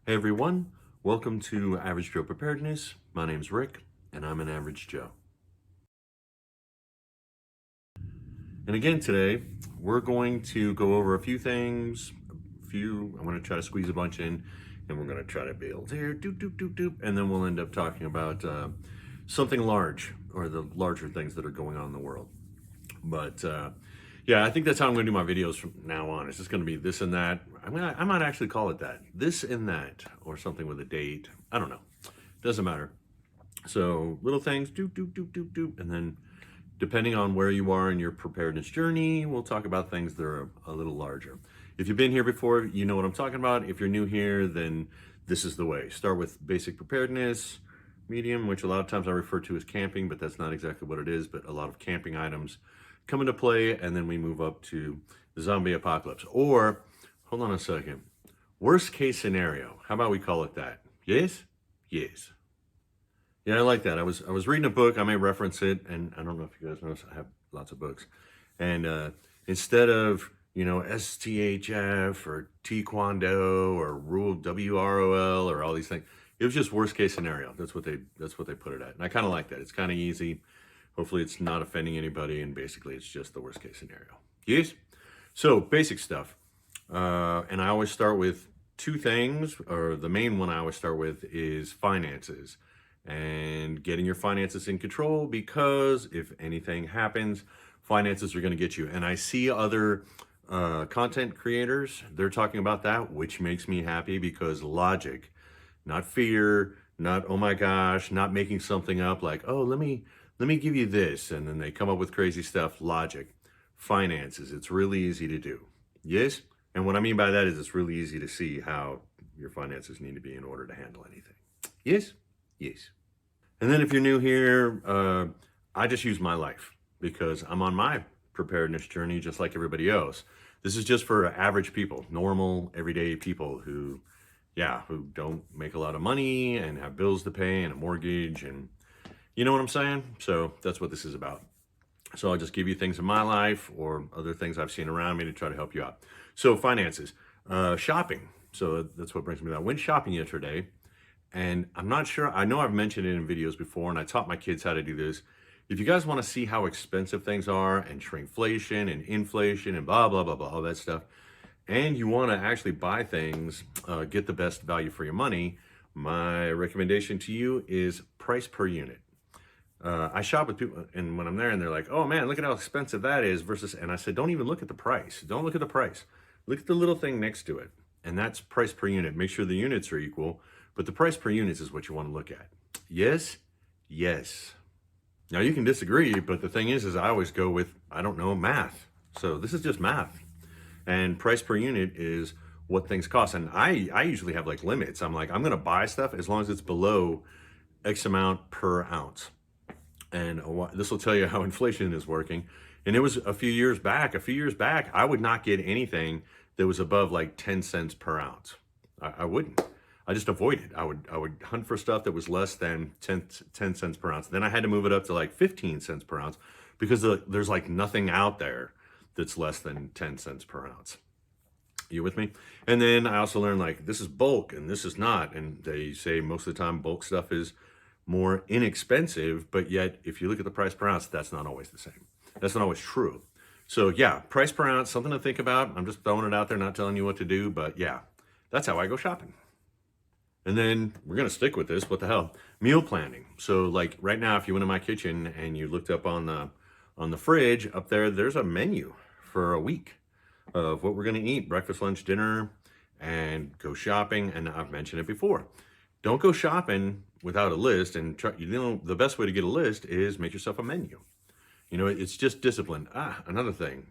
Hey everyone, welcome to Average Joe Preparedness. My name's Rick, and I'm an Average Joe. And again today, we're going to go over a few things. I'm going to try to squeeze a bunch in, and we're going to try to build here, doop, doop, doop, doop, and then we'll end up talking about something large, or the larger things that are going on in the world. But yeah, I think that's how I'm going to do my videos from now on. It's just going to be this and that. I might actually call it that. This and that, or something with a date. I don't know. Doesn't matter. So little things, doop, doop, doop, doop, doop. And then depending on where you are in your preparedness journey, we'll talk about things that are a little larger. If you've been here before, you know what I'm talking about. If you're new here, then this is the way. Start with basic preparedness, medium, which a lot of times I refer to as camping, but that's not exactly what it is, but a lot of camping items come into play, and then we move up to the zombie apocalypse. Or, hold on a second, worst case scenario. How about we call it that? Yes? Yes. Yeah, I like that. I was reading a book. I may reference it, and I don't know if you guys notice, I have lots of books. And instead of STHF or Taekwondo or Rule WROL or all these things, it was just worst case scenario. That's what they put it at, and I kind of like that. It's kind of easy. Hopefully, it's not offending anybody, and basically, it's just the worst case scenario. Yes. So basic stuff, and I always start with two things, or the main one I always start with is finances. And getting your finances in control, because if anything happens, finances are going to get you. And I see other content creators, they're talking about that, which makes me happy, because logic, not fear, not oh my gosh, not making something up like, oh, let me give you this, and then they come up with crazy stuff. Logic, finances, it's really easy to do. Yes. And what I mean by that is it's really easy to see how your finances need to be in order to handle anything. Yes. Yes. And then if you're new here, I just use my life, because I'm on my preparedness journey just like everybody else. This is just for average people, normal, everyday people who don't make a lot of money and have bills to pay and a mortgage, and you know what I'm saying? So that's what this is about. So I'll just give you things in my life or other things I've seen around me to try to help you out. So finances, shopping. So that's what brings me to that. I went shopping yesterday. And I'm not sure, I know I've mentioned it in videos before, and I taught my kids how to do this. If you guys want to see how expensive things are, and shrinkflation and inflation and blah, blah, blah, blah, all that stuff, and you want to actually buy things, get the best value for your money, my recommendation to you is price per unit. I shop with people, and when I'm there and they're like, oh man, look at how expensive that is versus, and I said, don't even look at the price. Don't look at the price. Look at the little thing next to it. And that's price per unit. Make sure the units are equal. But the price per units is what you want to look at. Yes? Yes. Now you can disagree, but the thing is I always go with, I don't know, math. So this is just math. And price per unit is what things cost. And I usually have like limits. I'm like, I'm going to buy stuff as long as it's below X amount per ounce. And this will tell you how inflation is working. And it was a few years back, I would not get anything that was above like 10 cents per ounce. I wouldn't. I just avoided. I would hunt for stuff that was less than 10 cents per ounce. Then I had to move it up to like 15 cents per ounce, because there's like nothing out there that's less than 10 cents per ounce. You with me? And then I also learned, like, this is bulk and this is not. And they say most of the time bulk stuff is more inexpensive, but yet if you look at the price per ounce, that's not always the same. That's not always true. So yeah, price per ounce, something to think about. I'm just throwing it out there, not telling you what to do, but yeah, that's how I go shopping. And then we're going to stick with this. What the hell? Meal planning. So like right now, if you went in my kitchen and you looked up on the fridge up there, there's a menu for a week of what we're going to eat, breakfast, lunch, dinner, and go shopping. And I've mentioned it before. Don't go shopping without a list. And the best way to get a list is make yourself a menu. It's just discipline. Another thing,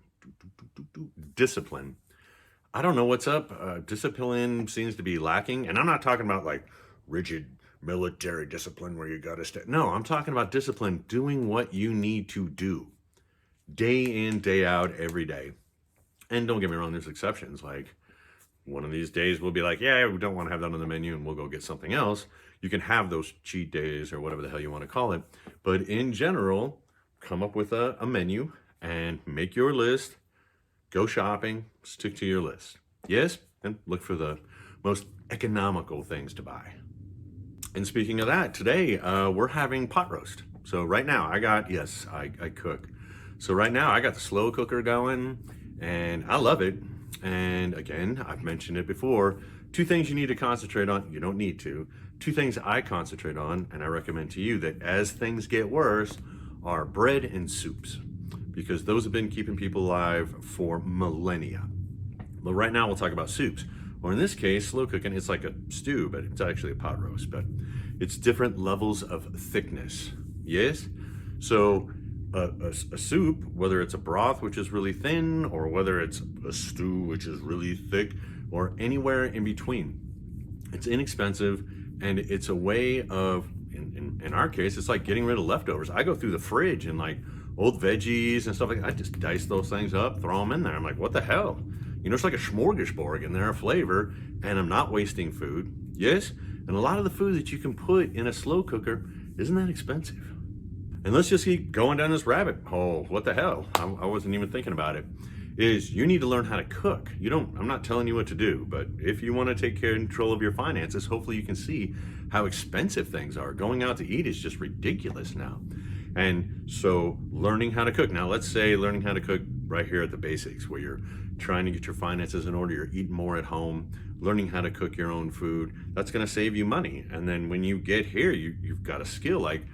discipline. I don't know what's up. Discipline seems to be lacking. And I'm not talking about like rigid military discipline where you got to stay. No, I'm talking about discipline, doing what you need to do day in, day out, every day. And don't get me wrong, there's exceptions. Like one of these days we'll be like, yeah, we don't want to have that on the menu, and we'll go get something else. You can have those cheat days or whatever the hell you want to call it. But in general, come up with a menu and make your list. Go shopping, stick to your list. Yes, and look for the most economical things to buy. And speaking of that, today we're having pot roast. So right now I cook. So right now I got the slow cooker going and I love it. And again, I've mentioned it before, two things you need to concentrate on. You don't need to. Two things I concentrate on and I recommend to you that as things get worse are bread and soups, because those have been keeping people alive for millennia. But right now we'll talk about soups. Or in this case, slow cooking, it's like a stew, but it's actually a pot roast, but it's different levels of thickness. Yes? So a soup, whether it's a broth, which is really thin, or whether it's a stew, which is really thick, or anywhere in between, it's inexpensive and it's a way of, in our case, it's like getting rid of leftovers. I go through the fridge and like old veggies and stuff like that. I just dice those things up, throw them in there. I'm like, what the hell? You know, it's like a smorgasbord in there of flavor, and I'm not wasting food. Yes? And a lot of the food that you can put in a slow cooker isn't that expensive. And let's just keep going down this rabbit hole. What the hell? I wasn't even thinking about it. Is you need to learn how to cook. I'm not telling you what to do, but if you want to take control of your finances, hopefully you can see how expensive things are. Going out to eat is just ridiculous now. And so learning how to cook. Now let's say learning how to cook right here at the basics, where you're trying to get your finances in order, you're eating more at home, learning how to cook your own food, that's going to save you money. And then when you get here, you've got a skill, like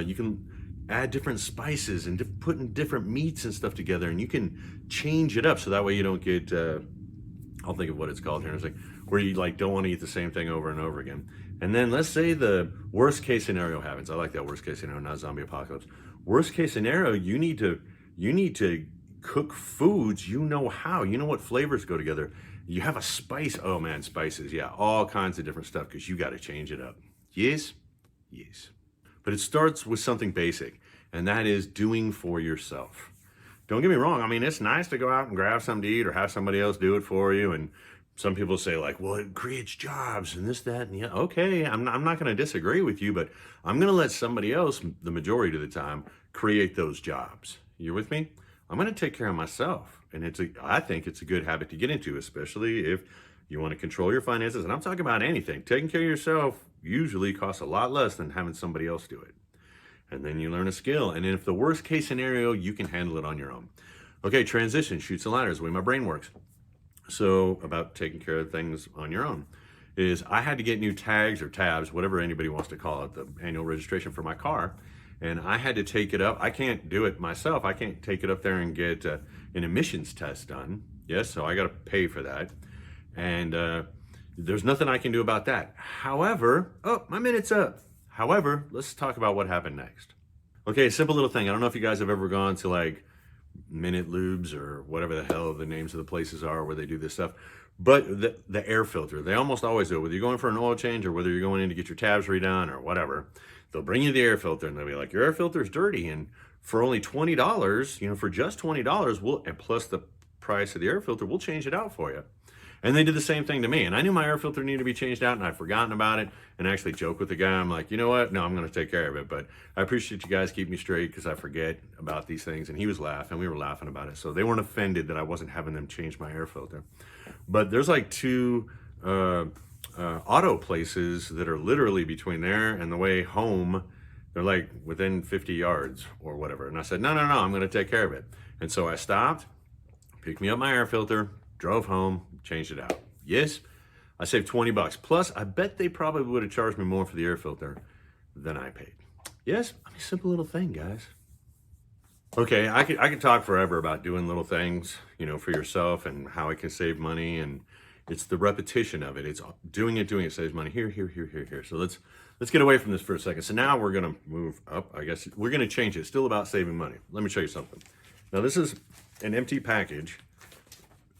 you can add different spices and putting different meats and stuff together, and you can change it up so that way you don't get I'll think of what it's called here. It's like where you like don't want to eat the same thing over and over again. And then let's say the worst case scenario happens. I like that worst case scenario, not zombie apocalypse. Worst case scenario, you need to cook foods you know how. You know what flavors go together. You have a spice. Oh man, spices. Yeah, all kinds of different stuff, because you got to change it up. Yes? Yes. But it starts with something basic, and that is doing for yourself. Don't get me wrong. I mean, it's nice to go out and grab something to eat or have somebody else do it for you. And some people say like, well, it creates jobs and this, that, and yeah. Okay, I'm not going to disagree with you, but I'm going to let somebody else, the majority of the time, create those jobs. You're with me? I'm going to take care of myself. And I think it's a good habit to get into, especially if you want to control your finances. And I'm talking about anything. Taking care of yourself usually costs a lot less than having somebody else do it. And then you learn a skill. And if the worst case scenario, you can handle it on your own. Okay, transition, chutes and ladders, the way my brain works. So about taking care of things on your own is I had to get new tags or tabs, whatever anybody wants to call it, the annual registration for my car. And I had to take it up. I can't do it myself. I can't take it up there and get an emissions test done. Yes, so I got to pay for that. And there's nothing I can do about that. However, oh, my minute's up. However, let's talk about what happened next. Okay, simple little thing. I don't know if you guys have ever gone to like Minute Lubes or whatever the hell the names of the places are where they do this stuff. But the air filter, they almost always do it. Whether you're going for an oil change or whether you're going in to get your tabs redone or whatever, they'll bring you the air filter and they'll be like, your air filter is dirty. And for only $20, for just $20, and plus the price of the air filter, we'll change it out for you. And they did the same thing to me. And I knew my air filter needed to be changed out and I'd forgotten about it, and I actually joked with the guy. I'm like, you know what? No, I'm going to take care of it. But I appreciate you guys keeping me straight because I forget about these things. And he was laughing. We were laughing about it. So they weren't offended that I wasn't having them change my air filter. But there's like two auto places that are literally between there and the way home. They're like within 50 yards or whatever. And I said, no, I'm going to take care of it. And so I stopped, picked me up my air filter, drove home, changed it out. Yes, I saved $20. Plus, I bet they probably would have charged me more for the air filter than I paid. Yes, I mean, simple little thing, guys. Okay, I could talk forever about doing little things, for yourself and how it can save money, and it's the repetition of it. It's doing it saves money. Here. So let's get away from this for a second. So now we're gonna move up. I guess we're gonna change it. It's still about saving money. Let me show you something. Now this is an empty package.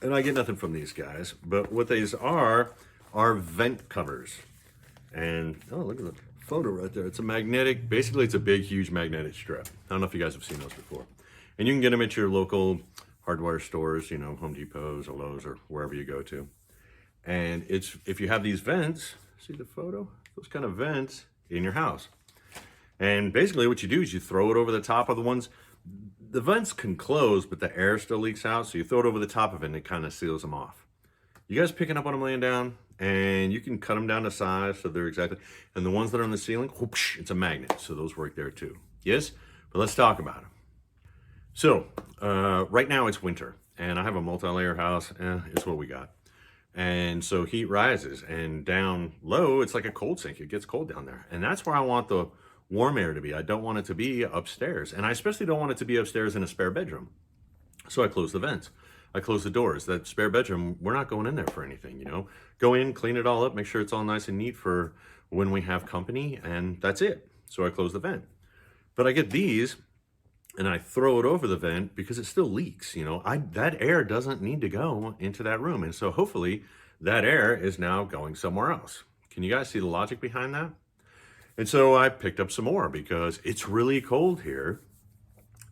And I get nothing from these guys, but what these are vent covers. And, oh, look at the photo right there. It's a magnetic, basically it's a big, huge magnetic strip. I don't know if you guys have seen those before. And you can get them at your local hardware stores, Home Depots or Lowe's or wherever you go to. And if you have these vents, see the photo? Those kind of vents in your house. And basically what you do is you throw it over the top of the ones. The vents can close, but the air still leaks out, so you throw it over the top of it and it kind of seals them off. You guys picking up what I'm laying down? and you can cut them down to size so they're exactly, and the ones that are on the ceiling, whoosh, it's a magnet, so those work there too. Yes, but let's talk about them. So right now it's winter, and I have a multi-layer house, it's what we got. And so heat rises, and down low, it's like a cold sink. It gets cold down there. And that's where I want the warm air to be. I don't want it to be upstairs. And I especially don't want it to be upstairs in a spare bedroom. So I close the vents. I close the doors. That spare bedroom, we're not going in there for anything, you know. Go in, clean it all up, make sure it's all nice and neat for when we have company, and that's it. So I close the vent. But I get these, and I throw it over the vent because it still leaks, you know. That air doesn't need to go into that room. And so hopefully that air is now going somewhere else. Can you guys see the logic behind that? And so I picked up some more because it's really cold here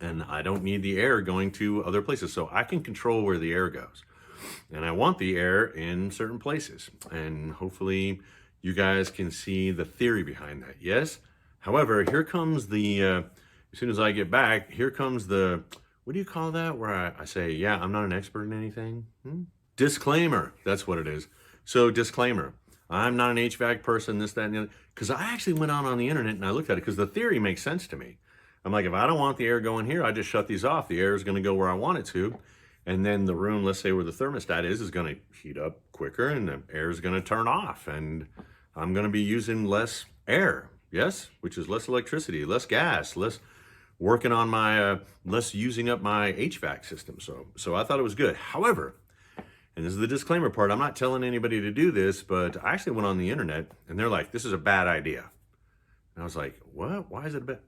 and I don't need the air going to other places. So I can control where the air goes. And I want the air in certain places. And hopefully you guys can see the theory behind that. Yes? However, here comes the... as soon as I get back, here comes the, what do you call that? Where I say, yeah, I'm not an expert in anything. Disclaimer, that's what it is. So disclaimer, I'm not an HVAC person, this, that, and the other. Because I actually went on the internet and I looked at it because the theory makes sense to me. I'm like, if I don't want the air going here, I just shut these off. The air is going to go where I want it to. And then the room, let's say where the thermostat is going to heat up quicker and the air is going to turn off. And I'm going to be using less air, yes? Which is less electricity, less gas, less... working on my, less using up my HVAC system. So I thought it was good. However, and this is the disclaimer part, I'm not telling anybody to do this, but I actually went on the internet and they're like, this is a bad idea. And I was like, what? Why is it bad?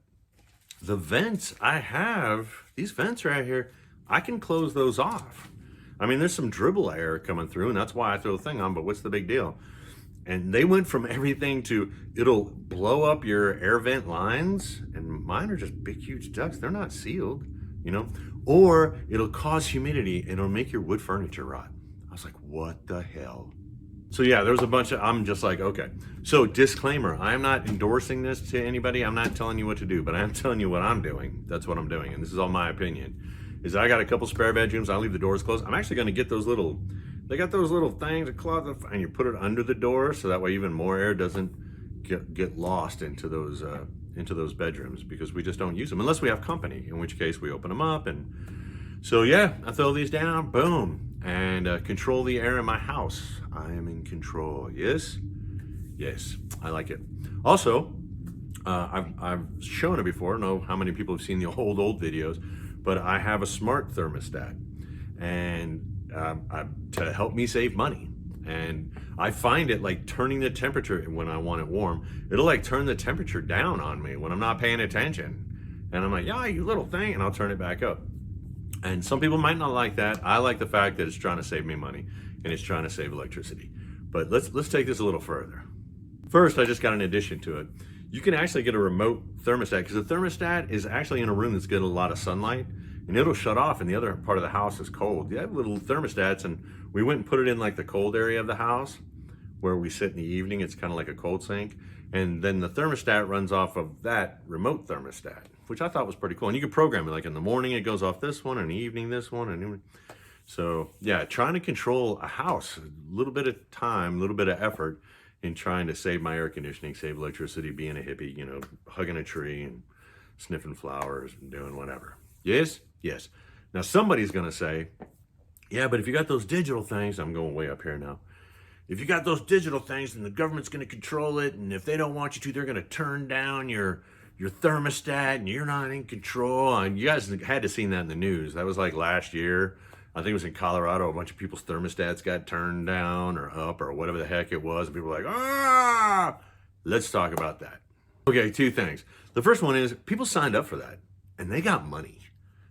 The vents I have, these vents right here, I can close those off. I mean, there's some dribble air coming through and that's why I throw the thing on, but what's the big deal? And they went from everything to, it'll blow up your air vent lines, and mine are just big, huge ducts. They're not sealed, you know, or it'll cause humidity and it'll make your wood furniture rot. I was like, what the hell? So yeah, there was a bunch of, I'm just like, okay. So disclaimer, I'm not endorsing this to anybody. I'm not telling you what to do, but I'm telling you what I'm doing. That's what I'm doing. And this is all my opinion, is I got a couple spare bedrooms. I leave the doors closed. I'm actually going to get those little, they got those little things, and you put it under the door so that way even more air doesn't get lost into those bedrooms, because we just don't use them unless we have company, in which case we open them up. And so yeah, I throw these down, boom, and control the air in my house. I am in control. Yes, yes, I like it. Also, I've shown it before. I don't know how many people have seen the old videos, but I have a smart thermostat, and to help me save money. And I find it like turning the temperature when I want it warm, it'll like turn the temperature down on me when I'm not paying attention. And I'm like, yeah, you little thing, and I'll turn it back up. And some people might not like that. I like the fact that it's trying to save me money and it's trying to save electricity. But let's take this a little further. First, I just got an addition to it. You can actually get a remote thermostat, because the thermostat is actually in a room that's getting a lot of sunlight, and it'll shut off and the other part of the house is cold. You have little thermostats, and we went and put it in like the cold area of the house where we sit in the evening. It's kind of like a cold sink. And then the thermostat runs off of that remote thermostat, which I thought was pretty cool. And you can program it, like in the morning it goes off this one, in the evening this one, and so yeah, trying to control a house, a little bit of time, a little bit of effort in trying to save my air conditioning, save electricity, being a hippie, you know, hugging a tree and sniffing flowers and doing whatever. Yes? Yes. Now somebody's going to say, yeah, but if you got those digital things, I'm going way up here now. If you got those digital things, then the government's going to control it. And if they don't want you to, they're going to turn down your thermostat and you're not in control. And you guys had to seen that in the news. That was like last year. I think it was in Colorado. A bunch of people's thermostats got turned down or up or whatever the heck it was. And people were like, ah, let's talk about that. Okay, two things. The first one is people signed up for that and they got money.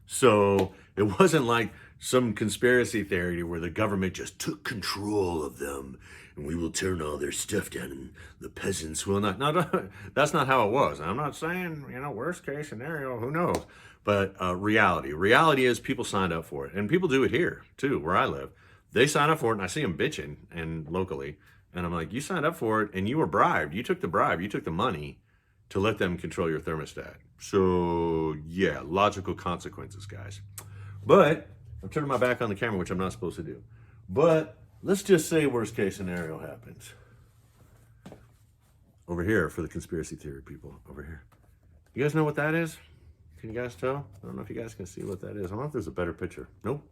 So it wasn't like some conspiracy theory where the government just took control of them and we will turn all their stuff down and the peasants will not. No, that's not how it was. I'm not saying, you know, worst case scenario, who knows? But reality is people signed up for it, and people do it here too, where I live. They sign up for it and I see them bitching and locally. And I'm like, you signed up for it and you were bribed. You took the bribe, you took the money to let them control your thermostat. So yeah, logical consequences, guys. But I'm turning my back on the camera, which I'm not supposed to do. But let's just say worst case scenario happens. Over here for the conspiracy theory people, over here. You guys know what that is? Can you guys tell? I don't know if you guys can see what that is. I don't know if there's a better picture. Nope.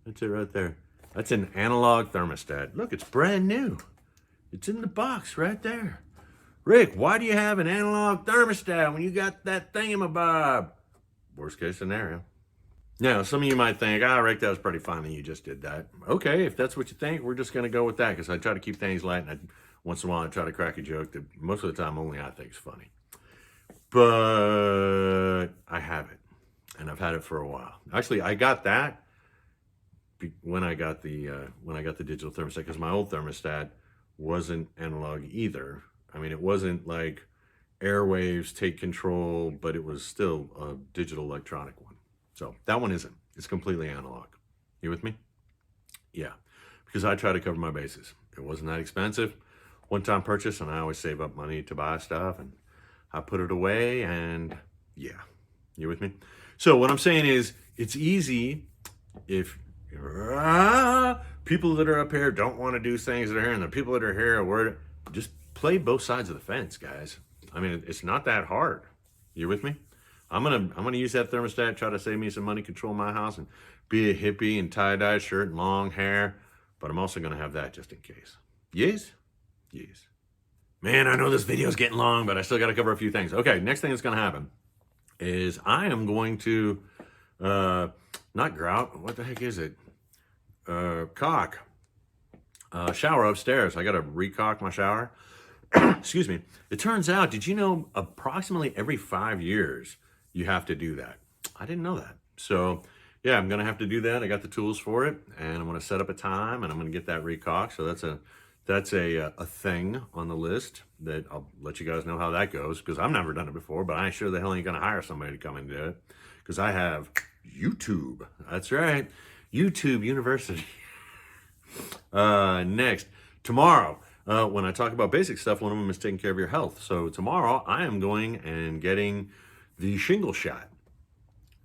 That's it right there. That's an analog thermostat. Look, it's brand new. It's in the box right there. Rick, why do you have an analog thermostat when you got that thingamabob? Worst case scenario. Now, some of you might think, Rick, that was pretty funny. You just did that. Okay, if that's what you think, we're just going to go with that because I try to keep things light and once in a while I try to crack a joke that most of the time only I think is funny. But I have it, and I've had it for a while. Actually, I got that when I got the digital thermostat because my old thermostat wasn't analog either. I mean, it wasn't like airwaves take control, but it was still a digital electronic one. So that one isn't. It's completely analog. You with me? Yeah, because I try to cover my bases. It wasn't that expensive. One-time purchase, and I always save up money to buy stuff, and I put it away, and yeah. You with me? So what I'm saying is, it's easy if people that are up here don't want to do things that are here, and the people that are here are worried. Just play both sides of the fence, guys. I mean, it's not that hard. You with me? I'm gonna use that thermostat, try to save me some money, control my house, and be a hippie and tie-dye shirt and long hair. But I'm also gonna have that just in case. Yes? Yes. Man, I know this video is getting long, but I still got to cover a few things. Okay, next thing that's going to happen is I am going to, not grout, what the heck is it? Caulk. Shower upstairs. I got to recaulk my shower. Excuse me. It turns out, did you know approximately every 5 years you have to do that? I didn't know that. So, yeah, I'm going to have to do that. I got the tools for it, and I'm going to set up a time, and I'm going to get that recaulked. So that's a thing on the list that I'll let you guys know how that goes because I've never done it before, but I sure the hell ain't going to hire somebody to come and do it because I have YouTube. That's right. YouTube University. Next, tomorrow, when I talk about basic stuff, one of them is taking care of your health. So tomorrow I am going and getting the shingle shot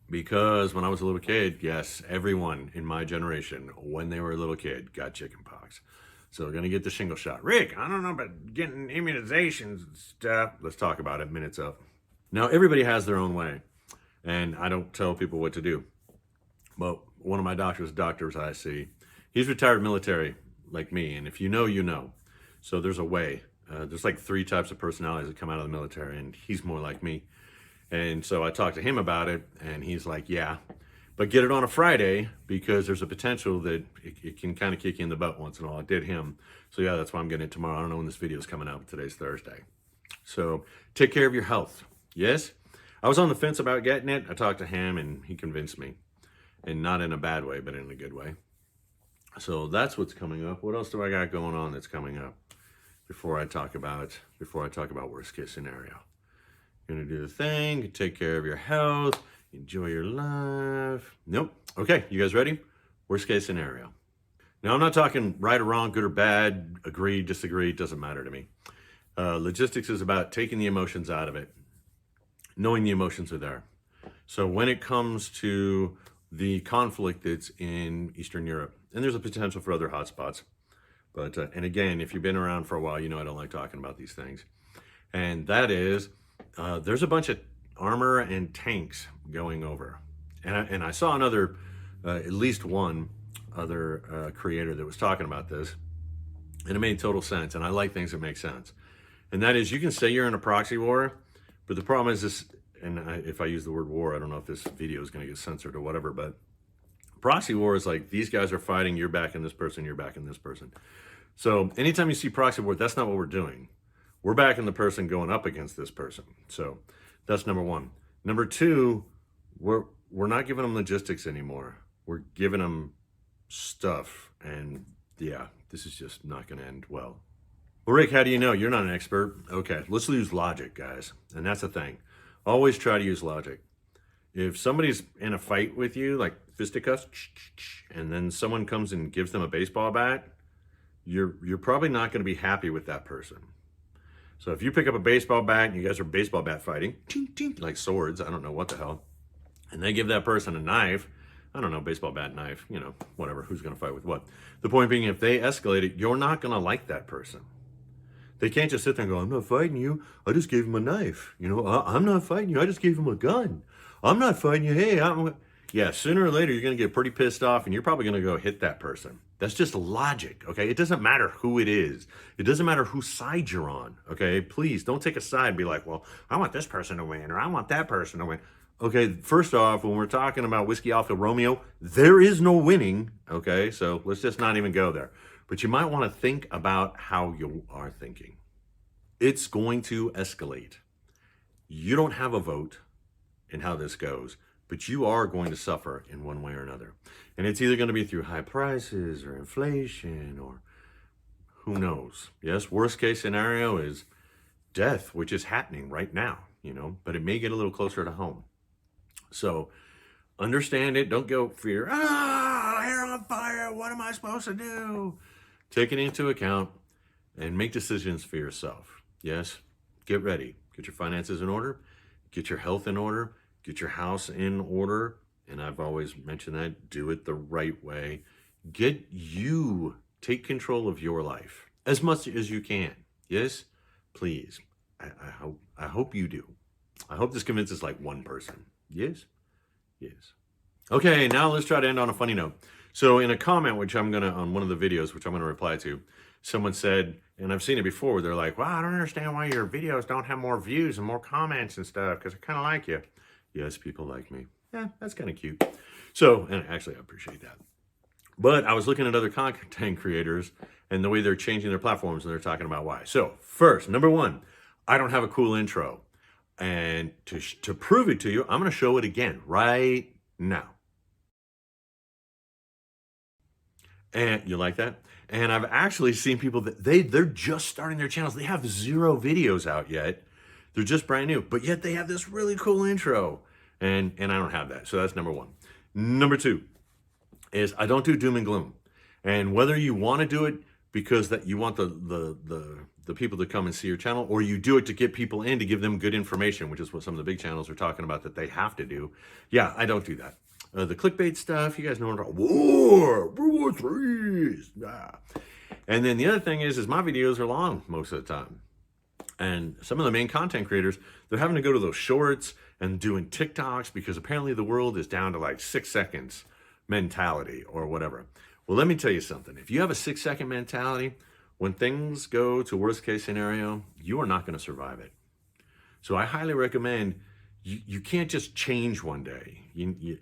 because when I was a little kid, yes, everyone in my generation, when they were a little kid, got chickenpox. So we're going to get the shingle shot. Rick, I don't know about getting immunizations and stuff. Let's talk about it. Minute's up. Now, everybody has their own way, and I don't tell people what to do. But one of my doctors I see, he's retired military like me, and if you know, you know. So there's a way. There's like 3 types of personalities that come out of the military, and he's more like me. And so I talked to him about it, and he's like, yeah. But get it on a Friday because there's a potential that it can kind of kick you in the butt once in a while. It did him. So yeah, that's why I'm getting it tomorrow. I don't know when this video is coming out, but today's Thursday. So take care of your health. Yes? I was on the fence about getting it. I talked to him and he convinced me. And not in a bad way, but in a good way. So that's what's coming up. What else do I got going on that's coming up before I talk about worst case scenario? You're gonna do the thing, take care of your health. Enjoy your life. Nope. Okay, you guys ready? Worst case scenario. Now, I'm not talking right or wrong, good or bad, agree, disagree, it doesn't matter to me. Logistics is about taking the emotions out of it, knowing the emotions are there. So when it comes to the conflict that's in Eastern Europe, and there's a potential for other hotspots, but, and again, if you've been around for a while, you know I don't like talking about these things. And that is, there's a bunch of armor and tanks going over. And I saw another, at least one other creator that was talking about this, and it made total sense. And I like things that make sense. And that is, you can say you're in a proxy war, but the problem is this, and if I use the word war, I don't know if this video is going to get censored or whatever, but proxy war is like, these guys are fighting, you're backing this person, you're backing this person. So anytime you see proxy war, that's not what we're doing. We're backing the person going up against this person. So that's number one. Number two, we're not giving them logistics anymore. We're giving them stuff. And yeah, this is just not going to end well. Well, Rick, how do you know? You're not an expert. Okay, let's use logic, guys. And that's the thing. Always try to use logic. If somebody's in a fight with you, like fisticuffs, and then someone comes and gives them a baseball bat, you're probably not going to be happy with that person. So if you pick up a baseball bat and you guys are baseball bat fighting, like swords, I don't know what the hell, and they give that person a knife, I don't know, baseball bat, knife, you know, whatever, who's going to fight with what. The point being, if they escalate it, you're not going to like that person. They can't just sit there and go, I'm not fighting you. I just gave him a knife. You know, I'm not fighting you. I just gave him a gun. I'm not fighting you. Hey, yeah, sooner or later, you're going to get pretty pissed off and you're probably going to go hit that person. That's just logic, okay? It doesn't matter who it is. It doesn't matter whose side you're on, okay? Please don't take a side and be like, well, I want this person to win or I want that person to win. Okay, first off, when we're talking about Whiskey Alpha Romeo, there is no winning, okay? So let's just not even go there. But you might want to think about how you are thinking. It's going to escalate. You don't have a vote in how this goes, but you are going to suffer in one way or another. And it's either going to be through high prices or inflation or who knows. Yes, worst case scenario is death, which is happening right now, you know, but it may get a little closer to home. So understand it. Don't go fear. Hair on fire. What am I supposed to do? Take it into account and make decisions for yourself. Yes, get ready. Get your finances in order. Get your health in order. Get your house in order. And I've always mentioned that. Do it the right way. Take control of your life as much as you can. Yes, please. I hope you do. I hope this convinces like one person. Yes, yes. Okay, now let's try to end on a funny note. So in a comment, on one of the videos, which I'm gonna reply to, someone said, and I've seen it before, where they're like, well, I don't understand why your videos don't have more views and more comments and stuff, because I kind of like you. Yes, people like me. Yeah, that's kind of cute. So, and actually I appreciate that. But I was looking at other content creators and the way they're changing their platforms, and they're talking about why. So first, number one, I don't have a cool intro. And to prove it to you, I'm gonna show it again right now. And you like that? And I've actually seen people that they're just starting their channels. They have 0 videos out yet. They're just brand new, but yet they have this really cool intro. And I don't have that. So that's number one. Number two is I don't do doom and gloom. And whether you want to do it because that you want the people to come and see your channel, or you do it to get people in to give them good information, which is what some of the big channels are talking about that they have to do. Yeah, I don't do that. The clickbait stuff, you guys know what I'm talking about. World War III. Ah. And then the other thing is my videos are long most of the time. And some of the main content creators, they're having to go to those shorts and doing TikToks because apparently the world is down to like 6 seconds mentality or whatever. Well, let me tell you something. If you have a 6-second mentality, when things go to worst case scenario, you are not going to survive it. So I highly recommend you can't just change one day.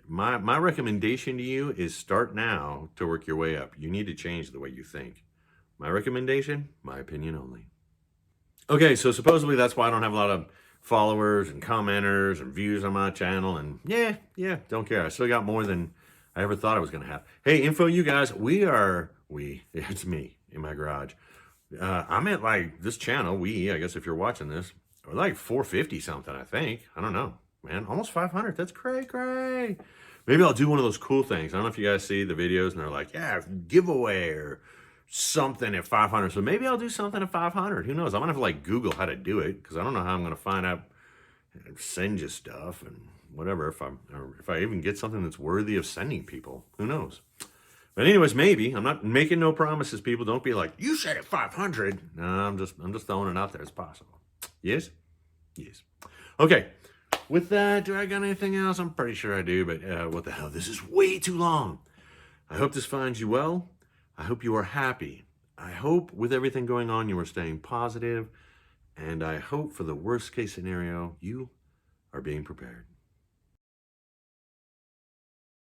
My recommendation to you is start now to work your way up. You need to change the way you think. My recommendation, my opinion only. Okay, so supposedly that's why I don't have a lot of followers and commenters and views on my channel. And yeah, don't care. I still got more than I ever thought I was going to have. Hey, info, you guys, it's me in my garage. I'm at like this channel, I guess if you're watching this, or like 450 something, I think. I don't know, man, almost 500. That's cray. Maybe I'll do one of those cool things. I don't know if you guys see the videos and they're like, yeah, giveaway or something at 500. So maybe I'll do something at 500. Who knows? I'm gonna have to like Google how to do it because I don't know how I'm gonna find out and send you stuff and whatever. If I even get something that's worthy of sending people, who knows? But anyways, maybe. I'm not making no promises, people. Don't be like, you said at 500. No, I'm just throwing it out there. It's possible. Yes? Yes. Okay. With that, do I got anything else? I'm pretty sure I do, but what the hell? This is way too long. I hope this finds you well. I hope you are happy. I hope with everything going on, you are staying positive. And I hope for the worst case scenario, you are being prepared.